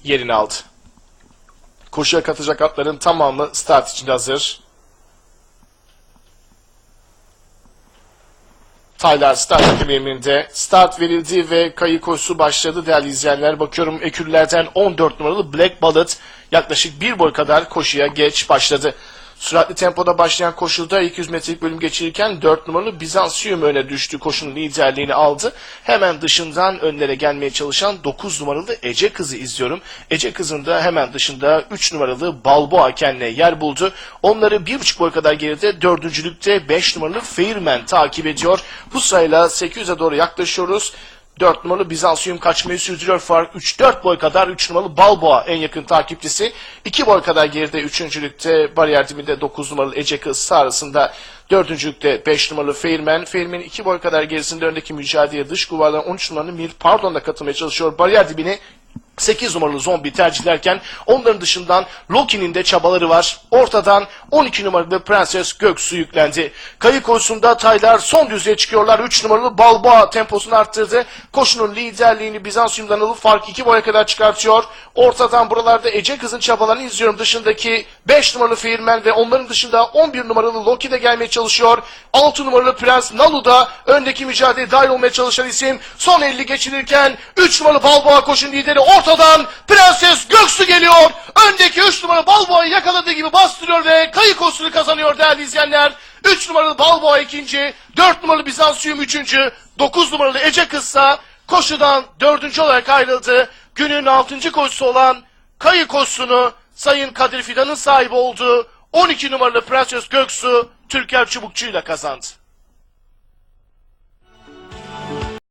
yerini aldı. Koşuya katacak atların tamamı start için hazır. Taylar start ekibiminde start verildi ve kayı koşusu başladı değerli izleyenler. Bakıyorum ekürlerden 14 numaralı Black Bullet yaklaşık 1 boy kadar koşuya geç başladı. Süratli tempoda başlayan koşuda 200 metrelik bölüm geçirirken 4 numaralı Bizansium öne düştü. Koşunun liderliğini aldı. Hemen dışından önlere gelmeye çalışan 9 numaralı Ece Kız'ı izliyorum. Ece Kız'ın da hemen dışında 3 numaralı Balboa kendine yer buldu. Onları 1,5 boy kadar geride 4. 5 numaralı Fairman takip ediyor. Bu sırayla 800'e doğru yaklaşıyoruz. 4 numaralı Bizansium kaçmayı sürdürüyor. Fark 3-4 boy kadar 3 numaralı Balboa en yakın takipçisi. 2 boy kadar geride 3. bariyer dibinde 9 numaralı Ece Kız arasında 4. 5 numaralı Fairman. Fairman'in 2 boy kadar gerisinde öndeki mücadeleye dış kuvardan 13 numaralı Mil Pardon'da katılmaya çalışıyor. Bariyer dibini 8 numaralı Zombi tercihlerken onların dışından Loki'nin de çabaları var. Ortadan 12 numaralı Prenses Göksu yüklendi. Kayı koşusunda Taylar son düzlüğe çıkıyorlar. 3 numaralı Balboa temposunu arttırdı. Koşunun liderliğini Bizansium'dan alıp fark 2 boya kadar çıkartıyor. Ortadan buralarda Ece Kız'ın çabalarını izliyorum. Dışındaki 5 numaralı Fairman ve onların dışında 11 numaralı Loki de gelmeye çalışıyor. 6 numaralı Prens Nalu da öndeki mücadeleye dahil olmaya çalışan isim. Son 50 geçilirken 3 numaralı Balboa koşun lideri. Ortadan Prenses Göksu geliyor. Öndeki 3 numaralı Balboa'yı yakaladığı gibi bastırıyor ve kayı koşusunu kazanıyor değerli izleyenler. 3 numaralı Balboa ikinci, 4 numaralı Bizansium üçüncü, 9 numaralı Ece Kızsa koşudan 4. olarak ayrıldı. Günün 6. koşusu olan kayı koşusunu Sayın Kadir Fidan'ın sahibi olduğu 12 numaralı Prenses Göksu Türker Çubukçu ile kazandı.